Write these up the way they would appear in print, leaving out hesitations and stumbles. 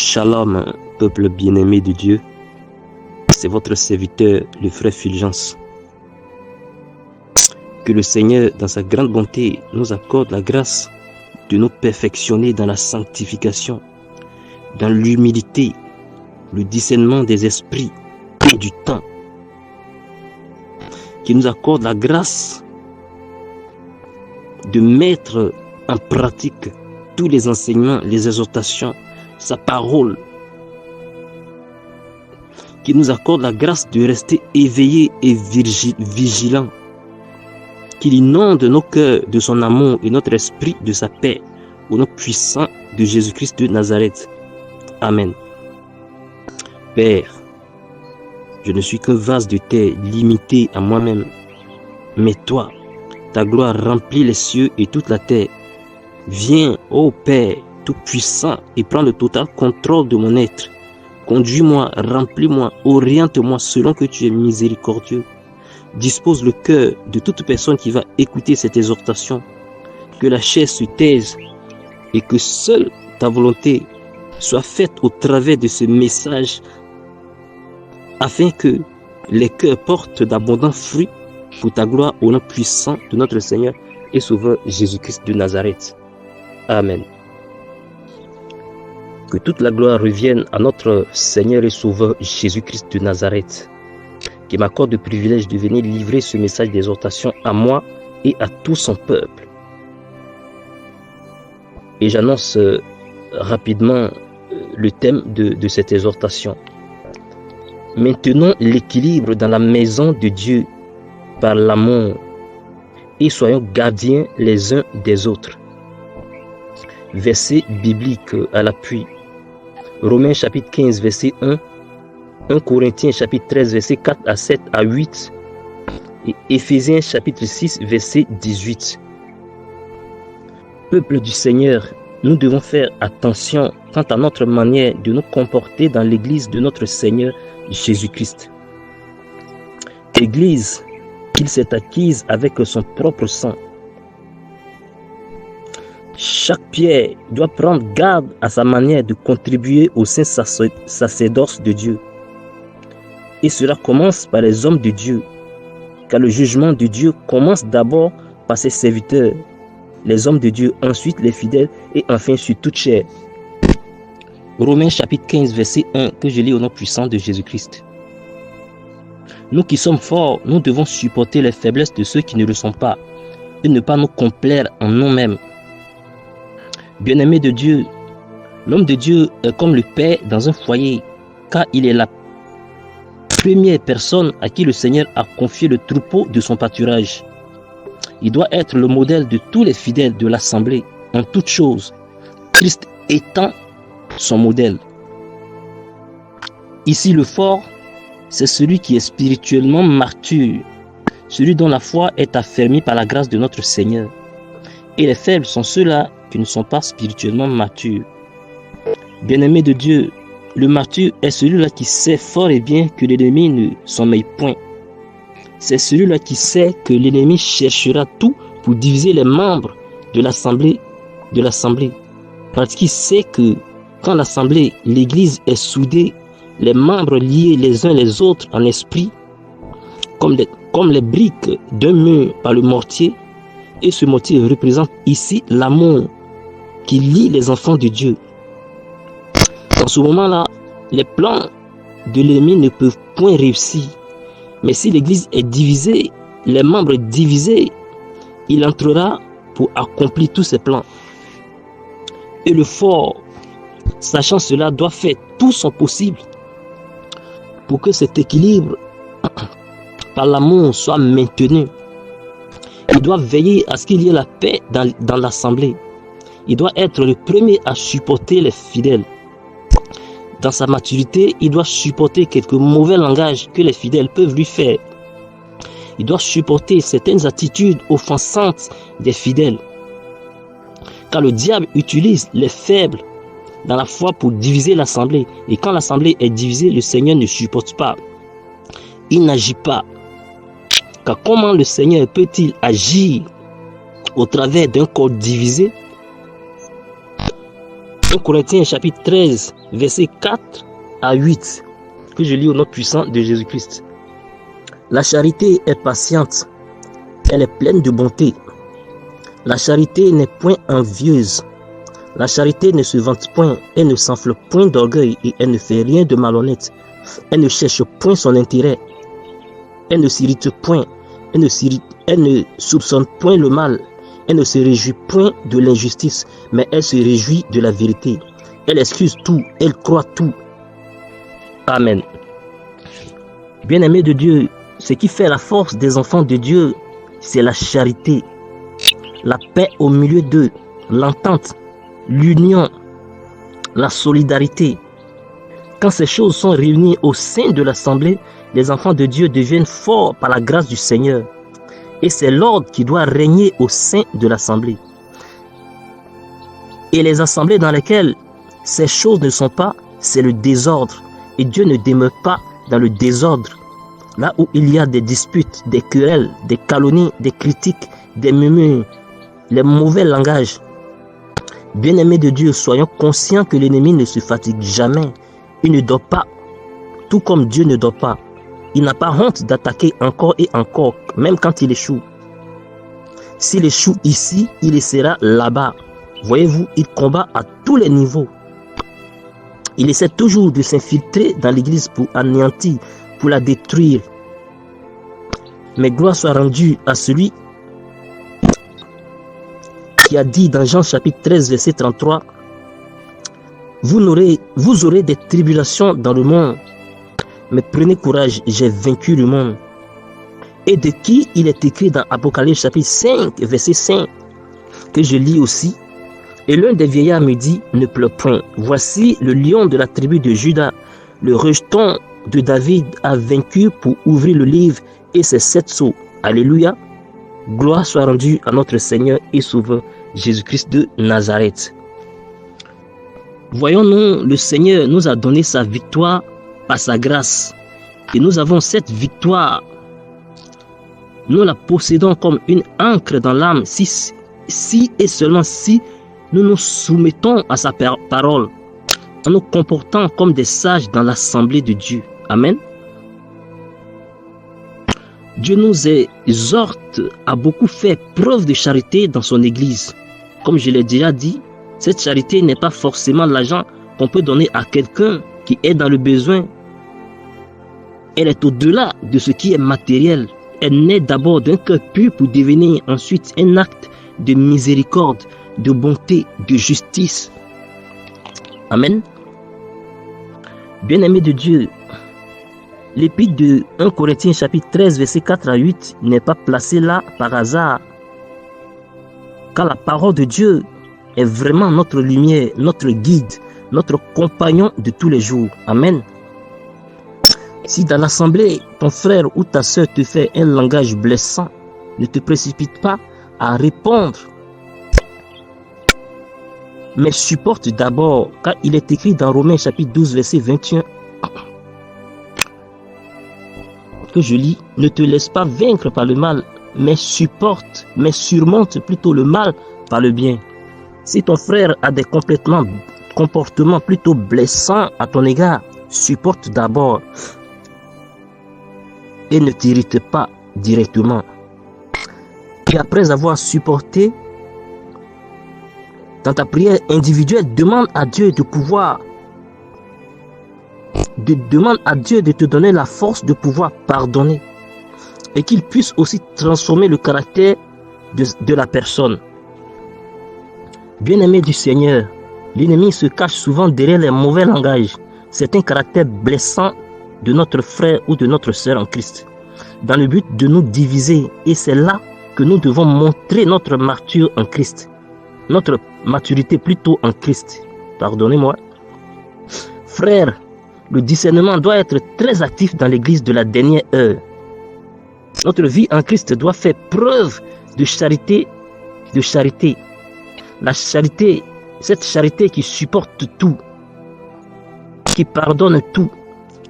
Shalom, peuple bien-aimé de Dieu. C'est votre serviteur, le frère Fulgence. Que le Seigneur, dans sa grande bonté, nous accorde la grâce de nous perfectionner dans la sanctification, dans l'humilité, le discernement des esprits et du temps. Qu'il nous accorde la grâce de mettre en pratique tous les enseignements, les exhortations, sa parole. Qu'il nous accorde la grâce de rester éveillés et vigilants. Qu'il inonde nos cœurs de son amour et notre esprit de sa paix, au nom puissant de Jésus-Christ de Nazareth. Amen. Père, je ne suis qu'un vase de terre limité à moi-même. Mais toi, ta gloire remplit les cieux et toute la terre. Viens, ô Père Tout-Puissant, et prends le total contrôle de mon être. Conduis-moi, remplis-moi, oriente-moi selon que tu es miséricordieux. Dispose le cœur de toute personne qui va écouter cette exhortation. Que la chair se taise et que seule ta volonté soit faite au travers de ce message, afin que les cœurs portent d'abondants fruits pour ta gloire au nom puissant de notre Seigneur et Sauveur Jésus-Christ de Nazareth. Amen. Que toute la gloire revienne à notre Seigneur et Sauveur Jésus-Christ de Nazareth, qui m'accorde le privilège de venir livrer ce message d'exhortation à moi et à tout son peuple. Et j'annonce rapidement le thème de cette exhortation. Maintenons l'équilibre dans la maison de Dieu par l'amour et soyons gardiens les uns des autres. Verset biblique à l'appui. Romains chapitre 15 verset 1, 1 Corinthiens chapitre 13 verset 4 à 7 à 8 et Éphésiens chapitre 6 verset 18. Peuple du Seigneur, nous devons faire attention quant à notre manière de nous comporter dans l'église de notre Seigneur Jésus-Christ. Église qu'il s'est acquise avec son propre sang. Chaque pierre doit prendre garde à sa manière de contribuer au saint sacerdoce de Dieu. Et cela commence par les hommes de Dieu, car le jugement de Dieu commence d'abord par ses serviteurs, les hommes de Dieu, ensuite les fidèles et enfin sur toute chair. Romains chapitre 15 verset 1 que je lis au nom puissant de Jésus-Christ. Nous qui sommes forts, nous devons supporter les faiblesses de ceux qui ne le sont pas et ne pas nous complaire en nous-mêmes. Bien-aimé de Dieu, l'homme de Dieu est comme le père dans un foyer, car il est la première personne à qui le Seigneur a confié le troupeau de son pâturage. Il doit être le modèle de tous les fidèles de l'assemblée en toutes choses, Christ étant son modèle. Ici, le fort, c'est celui qui est spirituellement mature, celui dont la foi est affermie par la grâce de notre Seigneur. Et les faibles sont ceux-là qui ne sont pas spirituellement matures. Bien-aimé de Dieu, le mature est celui-là qui sait fort et bien que l'ennemi ne sommeille point. C'est celui-là qui sait que l'ennemi cherchera tout pour diviser les membres de l'assemblée. Parce qu'il sait que quand l'assemblée, l'église est soudée, les membres liés les uns les autres en esprit, comme les briques d'un mur par le mortier, et ce mortier représente ici l'amour qui lie les enfants de Dieu. Dans ce moment-là, les plans de l'ennemi ne peuvent point réussir. Mais si l'église est divisée, les membres divisés, il entrera pour accomplir tous ses plans. Et le fort, sachant cela, doit faire tout son possible pour que cet équilibre par l'amour soit maintenu. Il doit veiller à ce qu'il y ait la paix dans l'assemblée. Il doit être le premier à supporter les fidèles. Dans sa maturité, il doit supporter quelques mauvais langages que les fidèles peuvent lui faire. Il doit supporter certaines attitudes offensantes des fidèles. Car le diable utilise les faibles dans la foi pour diviser l'assemblée. Et quand l'assemblée est divisée, le Seigneur ne supporte pas. Il n'agit pas. Car comment le Seigneur peut-il agir au travers d'un corps divisé? 1 Corinthiens chapitre 13, versets 4 à 8, que je lis au nom puissant de Jésus-Christ. La charité est patiente, elle est pleine de bonté. La charité n'est point envieuse. La charité ne se vante point, elle ne s'enfle point d'orgueil et elle ne fait rien de malhonnête. Elle ne cherche point son intérêt. Elle ne s'irrite point, elle ne soupçonne point le mal. Elle ne se réjouit point de l'injustice, mais elle se réjouit de la vérité. Elle excuse tout, elle croit tout. Amen. Bien-aimés de Dieu, ce qui fait la force des enfants de Dieu, c'est la charité, la paix au milieu d'eux, l'entente, l'union, la solidarité. Quand ces choses sont réunies au sein de l'assemblée, les enfants de Dieu deviennent forts par la grâce du Seigneur. Et c'est l'ordre qui doit régner au sein de l'assemblée. Et les assemblées dans lesquelles ces choses ne sont pas, c'est le désordre. Et Dieu ne demeure pas dans le désordre. Là où il y a des disputes, des querelles, des calomnies, des critiques, des murmures, les mauvais langages. Bien-aimés de Dieu, soyons conscients que l'ennemi ne se fatigue jamais. Il ne dort pas, tout comme Dieu ne dort pas. Il n'a pas honte d'attaquer encore et encore, même quand il échoue. S'il échoue ici, il essaiera là-bas. Voyez-vous, il combat à tous les niveaux. Il essaie toujours de s'infiltrer dans l'église pour anéantir, pour la détruire. Mais gloire soit rendue à celui qui a dit dans Jean chapitre 13, verset 33, vous aurez des tribulations dans le monde. Mais prenez courage, j'ai vaincu le monde. Et de qui il est écrit dans Apocalypse chapitre 5, verset 5, que je lis aussi. Et l'un des vieillards me dit, ne pleure point. Voici le lion de la tribu de Juda, le rejeton de David a vaincu pour ouvrir le livre et ses 7 sceaux. Alléluia. Gloire soit rendue à notre Seigneur et Sauveur Jésus-Christ de Nazareth. Voyons-nous, le Seigneur nous a donné sa victoire par sa grâce. Et nous avons cette victoire. Nous la possédons comme une ancre dans l'âme, si et seulement si nous nous soumettons à sa parole, en nous comportant comme des sages dans l'assemblée de Dieu. Amen. Dieu nous exhorte à beaucoup faire preuve de charité dans son Église. Comme je l'ai déjà dit, cette charité n'est pas forcément l'argent qu'on peut donner à quelqu'un qui est dans le besoin. Elle est au-delà de ce qui est matériel. Elle naît d'abord d'un cœur pur pour devenir ensuite un acte de miséricorde, de bonté, de justice. Amen. Bien-aimés de Dieu, l'épître de 1 Corinthiens chapitre 13, verset 4 à 8 n'est pas placée là par hasard. Car la parole de Dieu est vraiment notre lumière, notre guide, notre compagnon de tous les jours. Amen. Si dans l'assemblée, ton frère ou ta soeur te fait un langage blessant, ne te précipite pas à répondre. Mais supporte d'abord, car il est écrit dans Romains chapitre 12, verset 21, que je lis, ne te laisse pas vaincre par le mal, mais surmonte plutôt le mal par le bien. Si ton frère a des comportements plutôt blessants à ton égard, supporte d'abord et ne t'irrite pas directement. Et après avoir supporté, dans ta prière individuelle, demande à Dieu de te donner la force de pouvoir pardonner et qu'il puisse aussi transformer le caractère de la personne. Bien-aimé du Seigneur, l'ennemi se cache souvent derrière les mauvais langages. C'est un caractère blessant de notre frère ou de notre sœur en Christ, dans le but de nous diviser. Et c'est là que nous devons montrer notre maturité en Christ. Notre maturité plutôt en Christ. Pardonnez-moi. Frère, le discernement doit être très actif dans l'église de la dernière heure. Notre vie en Christ doit faire preuve de charité. La charité, cette charité qui supporte tout, qui pardonne tout.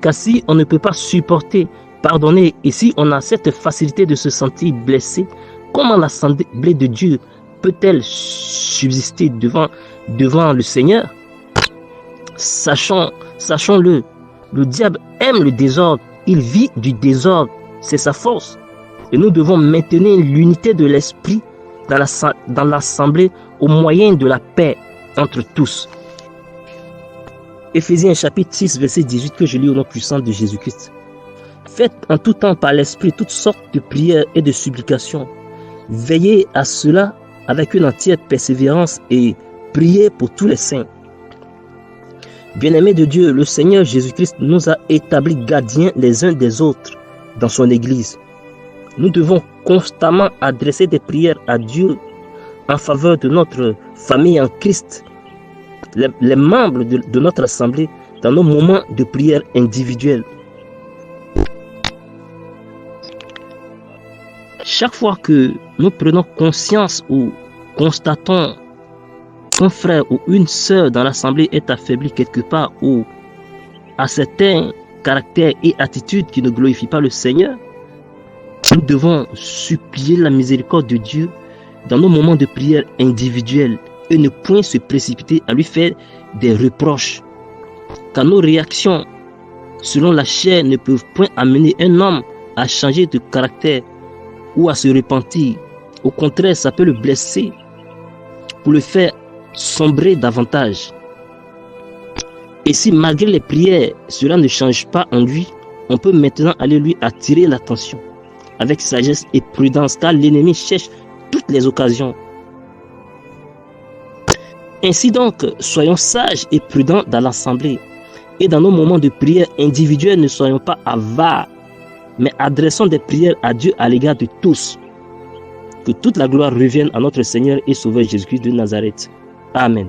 Car si on ne peut pas supporter, pardonner, et si on a cette facilité de se sentir blessé, comment l'assemblée de Dieu peut-elle subsister devant le Seigneur? Sachons-le, le diable aime le désordre, il vit du désordre, c'est sa force. Et nous devons maintenir l'unité de l'esprit dans l'assemblée au moyen de la paix entre tous. Éphésiens chapitre 6, verset 18 que je lis au nom puissant de Jésus-Christ. Faites en tout temps par l'esprit toutes sortes de prières et de supplications. Veillez à cela avec une entière persévérance et priez pour tous les saints. Bien-aimés de Dieu, le Seigneur Jésus-Christ nous a établis gardiens les uns des autres dans son Église. Nous devons constamment adresser des prières à Dieu en faveur de notre famille en Christ, les membres de notre assemblée dans nos moments de prière individuels. Chaque fois que nous prenons conscience ou constatons qu'un frère ou une sœur dans l'assemblée est affaibli quelque part ou a certains caractères et attitudes qui ne glorifient pas le Seigneur, nous devons supplier la miséricorde de Dieu dans nos moments de prière individuels et ne point se précipiter à lui faire des reproches. Car nos réactions, selon la chair, ne peuvent point amener un homme à changer de caractère ou à se repentir. Au contraire, ça peut le blesser pour le faire sombrer davantage. Et si malgré les prières, cela ne change pas en lui, on peut maintenant aller lui attirer l'attention avec sagesse et prudence, car l'ennemi cherche toutes les occasions. Ainsi donc, soyons sages et prudents dans l'assemblée. Et dans nos moments de prière individuels, ne soyons pas avares, mais adressons des prières à Dieu à l'égard de tous. Que toute la gloire revienne à notre Seigneur et Sauveur Jésus-Christ de Nazareth. Amen.